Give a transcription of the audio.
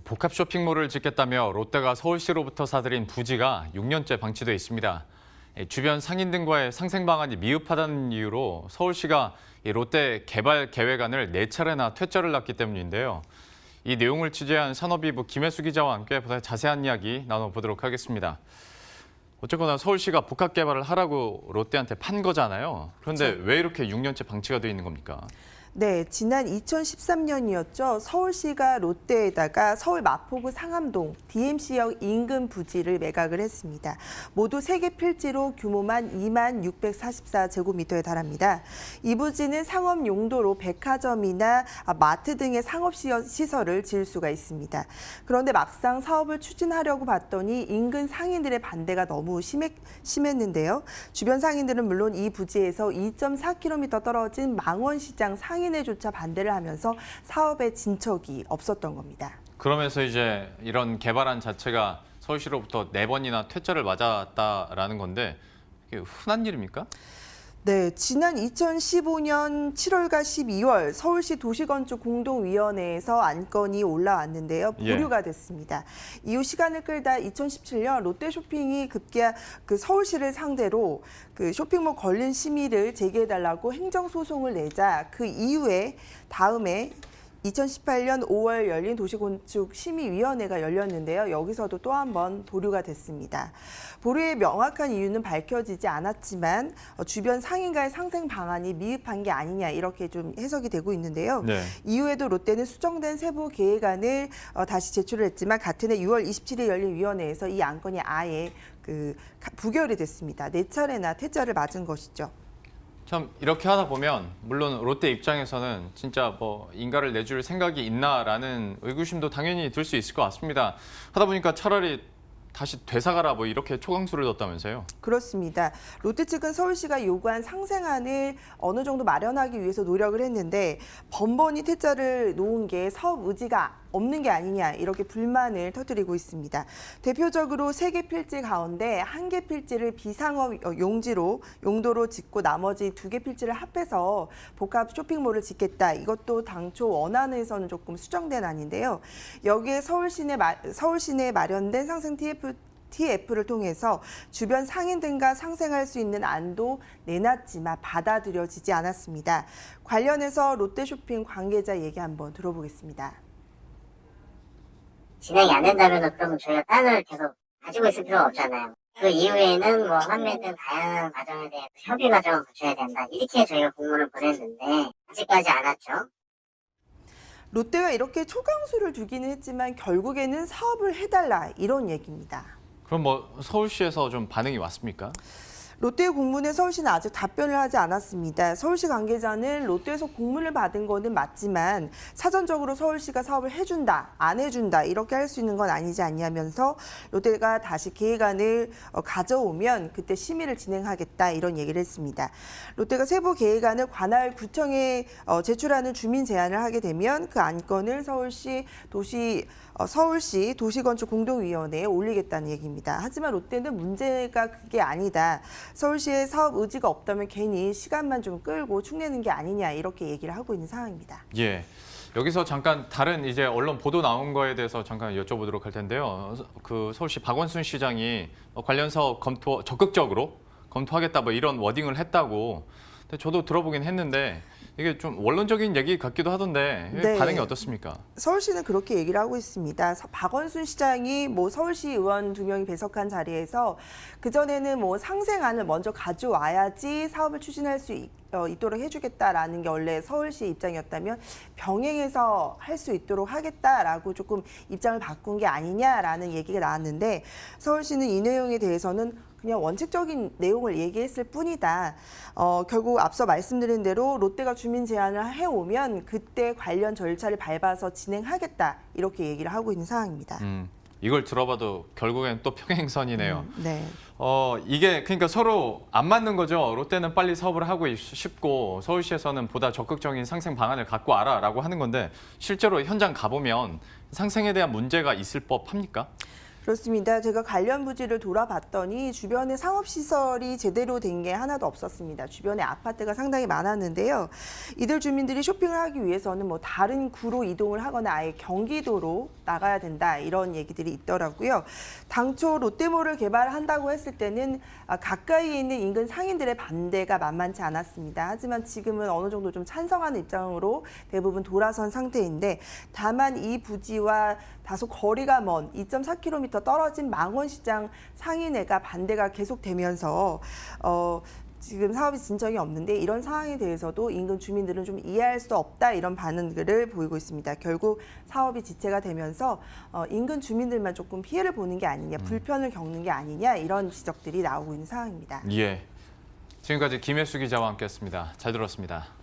복합 쇼핑몰을 짓겠다며 롯데가 서울시로부터 사들인 부지가 6년째 방치돼 있습니다. 주변 상인 등과의 상생 방안이 미흡하다는 이유로 서울시가 롯데 개발 계획안을 4차례나 퇴짜를 놨기 때문인데요. 이 내용을 취재한 산업위부 김혜수 기자와 함께 보다 자세한 이야기 나눠보도록 하겠습니다. 어쨌거나 서울시가 복합 개발을 하라고 롯데한테 판 거잖아요. 그런데 그렇죠. 왜 이렇게 6년째 방치가 돼 있는 겁니까? 네, 지난 2013년이었죠. 서울시가 롯데에다가 서울 마포구 상암동 DMC역 인근 부지를 매각을 했습니다. 모두 3개 필지로 규모만 26,644제곱미터에 달합니다. 이 부지는 상업 용도로 백화점이나 마트 등의 상업시설을 지을 수가 있습니다. 그런데 막상 사업을 추진하려고 봤더니 인근 상인들의 반대가 너무 심했는데요. 주변 상인들은 물론 이 부지에서 2.4km 떨어진 망원시장 상인회조차 반대를 하면서 사업에 진척이 없었던 겁니다. 그러면서 이제 이런 개발안 자체가 서울시로부터 4번이나 퇴짜를 맞았다라는 건데 이게 흔한 일입니까? 네, 지난 2015년 7월과 12월 서울시 도시건축공동위원회에서 안건이 올라왔는데요. 보류가 됐습니다. 이후 시간을 끌다 2017년 롯데쇼핑이 급기야 서울시를 상대로 쇼핑몰 관련 심의를 제기해달라고 행정소송을 내자 그 이후에 다음에 2018년 5월 열린 도시건축심의위원회가 열렸는데요. 여기서도 또 한 번 보류가 됐습니다. 보류의 명확한 이유는 밝혀지지 않았지만 주변 상인과의 상생 방안이 미흡한 게 아니냐 이렇게 좀 해석이 되고 있는데요. 네. 이후에도 롯데는 수정된 세부 계획안을 다시 제출을 했지만 같은 해 6월 27일 열린 위원회에서 이 안건이 아예 부결이 됐습니다. 4차례나 퇴짜를 맞은 것이죠. 참 이렇게 하다 보면 물론 롯데 입장에서는 진짜 뭐 인가를 내줄 생각이 있나라는 의구심도 당연히 들 수 있을 것 같습니다. 하다 보니까 차라리 다시 되사가라 뭐 이렇게 초강수를 뒀다면서요? 그렇습니다. 롯데 측은 서울시가 요구한 상생안을 어느 정도 마련하기 위해서 노력을 했는데 번번이 퇴짜를 놓은 게 사업 의지가 없는 게 아니냐 이렇게 불만을 터뜨리고 있습니다. 대표적으로 3개 필지 가운데 1개 필지를 비상업 용도로 짓고 나머지 2개 필지를 합해서 복합 쇼핑몰을 짓겠다. 이것도 당초 원안에서는 조금 수정된 안인데요. 여기에 서울시 내 마련된 상생 TF를 통해서 주변 상인 등과 상생할 수 있는 안도 내놨지만 받아들여지지 않았습니다. 관련해서 롯데쇼핑 관계자 얘기 한번 들어보겠습니다. 진행이 안 된다면 그러면 저희가 땅을 계속 가지고 있을 필요가 없잖아요. 그 이후에는 뭐 판매 등 다양한 과정에 대해 협의 과정을 거쳐야 된다. 이렇게 저희가 공문을 보냈는데 아직까지 안 왔죠. 롯데가 이렇게 초강수를 두기는 했지만 결국에는 사업을 해달라 이런 얘기입니다. 그럼 뭐 서울시에서 좀 반응이 왔습니까? 롯데의 공문에 서울시는 아직 답변을 하지 않았습니다. 서울시 관계자는 롯데에서 공문을 받은 거는 맞지만 사전적으로 서울시가 사업을 해준다, 안 해준다 이렇게 할 수 있는 건 아니지 않냐면서 롯데가 다시 계획안을 가져오면 그때 심의를 진행하겠다 이런 얘기를 했습니다. 롯데가 세부 계획안을 관할 구청에 제출하는 주민 제안을 하게 되면 그 안건을 서울시 도시건축공동위원회에 올리겠다는 얘기입니다. 하지만 롯데는 문제가 그게 아니다. 서울시의 사업 의지가 없다면 괜히 시간만 좀 끌고 축내는 게 아니냐 이렇게 얘기를 하고 있는 상황입니다. 예. 여기서 잠깐 다른 이제 언론 보도 나온 거에 대해서 잠깐 여쭤보도록 할 텐데요. 그 서울시 박원순 시장이 관련 사업 적극적으로 검토하겠다 뭐 이런 워딩을 했다고. 근데 저도 들어보긴 했는데 이게 좀 원론적인 얘기 같기도 하던데 네. 반응이 어떻습니까? 서울시는 그렇게 얘기를 하고 있습니다. 박원순 시장이 서울시 의원 2명이 배석한 자리에서 그전에는 상생안을 먼저 가져와야지 사업을 추진할 수 있도록 해주겠다라는 게 원래 서울시의 입장이었다면 병행해서 할 수 있도록 하겠다라고 조금 입장을 바꾼 게 아니냐라는 얘기가 나왔는데 서울시는 이 내용에 대해서는 그냥 원칙적인 내용을 얘기했을 뿐이다. 결국 앞서 말씀드린 대로 롯데가 주민 제안을 해오면 그때 관련 절차를 밟아서 진행하겠다. 이렇게 얘기를 하고 있는 상황입니다. 이걸 들어봐도 결국엔 또 평행선이네요. 네. 이게 그러니까 서로 안 맞는 거죠. 롯데는 빨리 사업을 하고 싶고 서울시에서는 보다 적극적인 상생 방안을 갖고 와라라고 하는 건데 실제로 현장 가보면 상생에 대한 문제가 있을 법합니까? 그렇습니다. 제가 관련 부지를 돌아봤더니 주변에 상업시설이 제대로 된 게 하나도 없었습니다. 주변에 아파트가 상당히 많았는데요. 이들 주민들이 쇼핑을 하기 위해서는 뭐 다른 구로 이동을 하거나 아예 경기도로 나가야 된다 이런 얘기들이 있더라고요. 당초 롯데몰을 개발한다고 했을 때는 가까이에 있는 인근 상인들의 반대가 만만치 않았습니다. 하지만 지금은 어느 정도 좀 찬성하는 입장으로 대부분 돌아선 상태인데 다만 이 부지와 다소 거리가 먼 2.4km 떨어진 망원시장 상인회가 반대가 계속되면서 지금 사업이 진척이 없는데 이런 상황에 대해서도 인근 주민들은 좀 이해할 수 없다 이런 반응을 보이고 있습니다. 결국 사업이 지체가 되면서 인근 주민들만 조금 피해를 보는 게 아니냐, 불편을 겪는 게 아니냐 이런 지적들이 나오고 있는 상황입니다. 예. 지금까지 김혜수 기자와 함께했습니다. 잘 들었습니다.